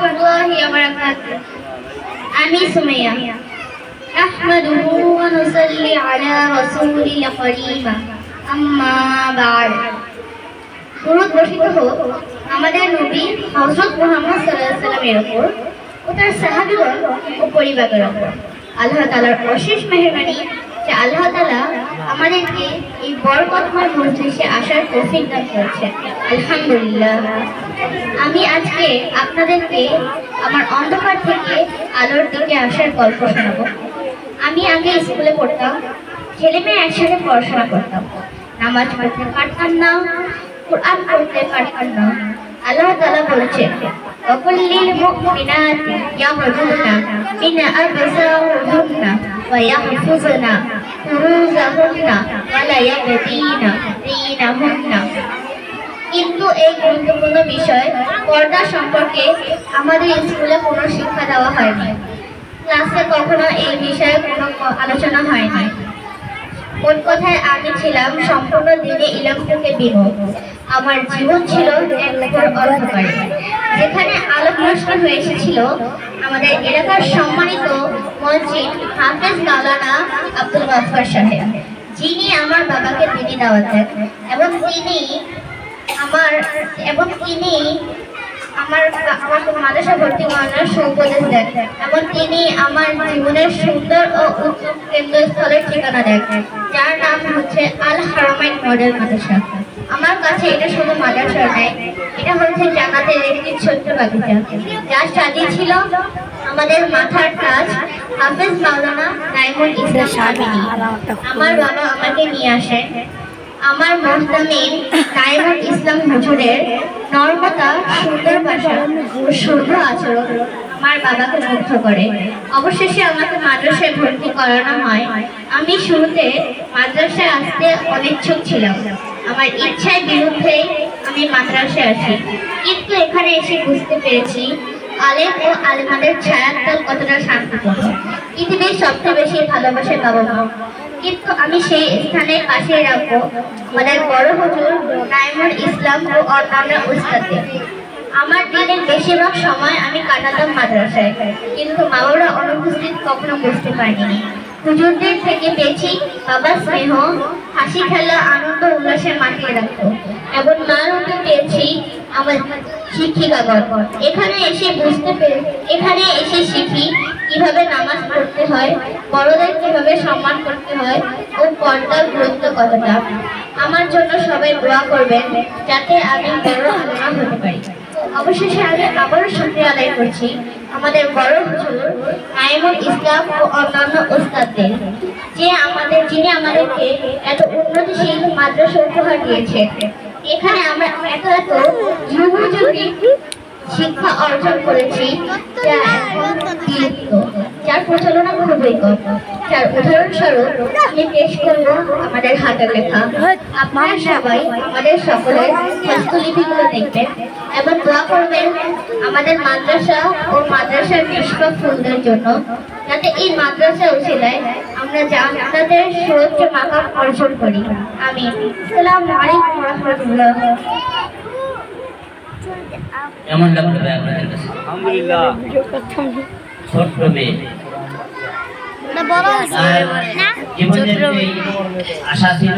রাহমাতুল্লাহি ওয়া বারাকাতুহু। আমি সুমাইয়া। নাহমাদুহু ওয়া নুসাল্লি আলা রাসূলিল কারীম। আম্মা বা'দ। দুরূদ বর্ষিত হোক আমাদের নবী হযরত মুহাম্মদ সাল্লাল্লাহু আলাইহি ওয়াসাল্লামের উপর ও তার সাহাবীগণ ও পরিবারের উপর। আল্লাহ তাআলার অশেষ মেহেরবানি যে আল্লাহ তাআলা আমাদেরকে এই বরকতময় মজলিসে আসার তৌফিক দান করেছেন। আলহামদুলিল্লাহ। আমি আজকে আপনাদেরকে আমার অন্ধকার থেকে আলোর দিকে আসার গল্প শোনাবো। আমি আগে স্কুলে পড়তাম, ছেলেমেয়ে একসাথে পড়াশোনা করতাম, নামাজ পড়তে পারতাম না, কুরআন পড়তে পারতাম না। আল্লাহ তাআলা বলেছেন, ওয়াকুল্লিল মুমিনাতি ইয়াগহুদনা মিন আবসারিহিন্না ওয়া ইয়াহফাযনা ফুরুজাহুন্না ওয়া লা ইয়াবদিনা দীনাহুন্না। কিন্তু এই গুরুত্বপূর্ণ বিষয় পর্দা সম্পর্কে আমাদের স্কুলে কোনো শিক্ষা দেওয়া হয়নি। ক্লাসে কখনো এই বিষয়ে কোনো আলোচনা হয়নি। কোন কথায় আমি ছিলাম সম্পূর্ণ দিনে ইলম থেকে বিমুখ। আমার জীবন ছিল এক ঘোর অন্ধকারে, যেখানে আলো নষ্ট হয়ে এসেছিল আমাদের এলাকার সম্মানিত মসজিদ হাফেজ মাওলানা আব্দুল গফফার সাহেব, যিনি আমার বাবাকে দিনী দাওয়াত দেন এবং তিনি আমার মাদ্রাসা ভর্তি করানোর সুপদেশ দেন এবং তিনি আমার জীবনের সুন্দর ও উত্তম কেন্দ্রস্থলের ঠিকানা দেন, যার নাম হচ্ছে আল হারামাইন মডেল মাদ্রাসা। আমার কাছে এটা শুধু মাদ্রাসা নয়, এটা হচ্ছে জান্নাতের একটি ছোট্ট বাগিচা, যার সাজিয়েছিল আমাদের মাথার তাজ হাফেজ মাওলানা নাইমুল ইসলাম সাবিনী। আমার বাবা আমাকে নিয়ে আসেন। আমার মুহতামিম নাইমুল ইসলাম হুজুরের নরমতা, সুন্দর ভাষা ও শুদ্ধ আচরণ আমার বাবাকে মুগ্ধ করে। অবশেষে আমাকে মাদ্রাসায় ভর্তি করানো হয়। আমি শুরুতে মাদ্রাসায় আসতে অনিচ্ছুক ছিলাম। আমার ইচ্ছার বিরুদ্ধে আমি মাদ্রাসায় আসি, কিন্তু এখানে এসে বুঝতে পেরেছি আলেম ও আলেমাদের ছায়াতল কতটা শান্তিপূর্ণ। পৃথিবীর সবচেয়ে বেশি ভালোবাসে বাবা মা, কিন্তু আমি সেই স্থানের পাশে রাখবো আমাদের বড় হুজুর নাইমুল ইসলাম ও অন্যান্য উস্তাদদের। আমার দিনের বেশিরভাগ সময় আমি কাটাতাম মাদ্রাসায়, কিন্তু মা বাবার অনুপস্থিত কখনো বুঝতে পারিনি। হুজুরদের থেকে পেয়েছি বাবার স্নেহ, হাসি খেলা, আনন্দ উল্লাসে মাতিয়ে রাখতো এবং মার হতে পেয়েছি আমার শিক্ষিকাগণ। এখানে এসে শিখি কিভাবে নামাজ পড়তে হয়, বড়দের কিভাবে সম্মান করতে হয় ও পর্দার গুরুত্ব কতটা। আমার জন্য সবাই দোয়া করবেন যাতে আমি বড় আলেমা হতে পারি। অবশেষে আমি আবারও শুকরিয়া আদায় করছি আমাদের বড় হুজুর নাইমুল ইসলাম ও অন্যান্য উস্তাদদের, যিনি আমাদেরকে এত উন্নতিশীল মাদ্রাসা উপহার দিয়েছেন। এখানে আমরা এত যুগোপযোগী শিক্ষা অর্জন করেছি যা এখন বিলুপ্ত, যার প্রচলন খুবই কম। যার উদাহরণস্বরূপ আমি পেশ করব আমাদের হাতের লেখা। আপনারা সবাই আমাদের সকলের হস্তলিপিগুলো দেখবেন এবং দোয়া করবেন আমাদের মাদ্রাসা ও মাদ্রাসার নিষ্পাপ ফুলদের জন্য, যাতে এই মাদ্রাসা উসিলায় আমরা জান্নাতের সুউচ্চ মাকাম অর্জন করি। আমিন। আসসালামু আলাইকুম ওয়া রাহমাতুল্লাহ। কেমন লাগলো ভাই আপনাদের কাছে? আলহামদুলিল্লাহ। ছোট্ট মেয়ে জীবনের যে আশা ছিল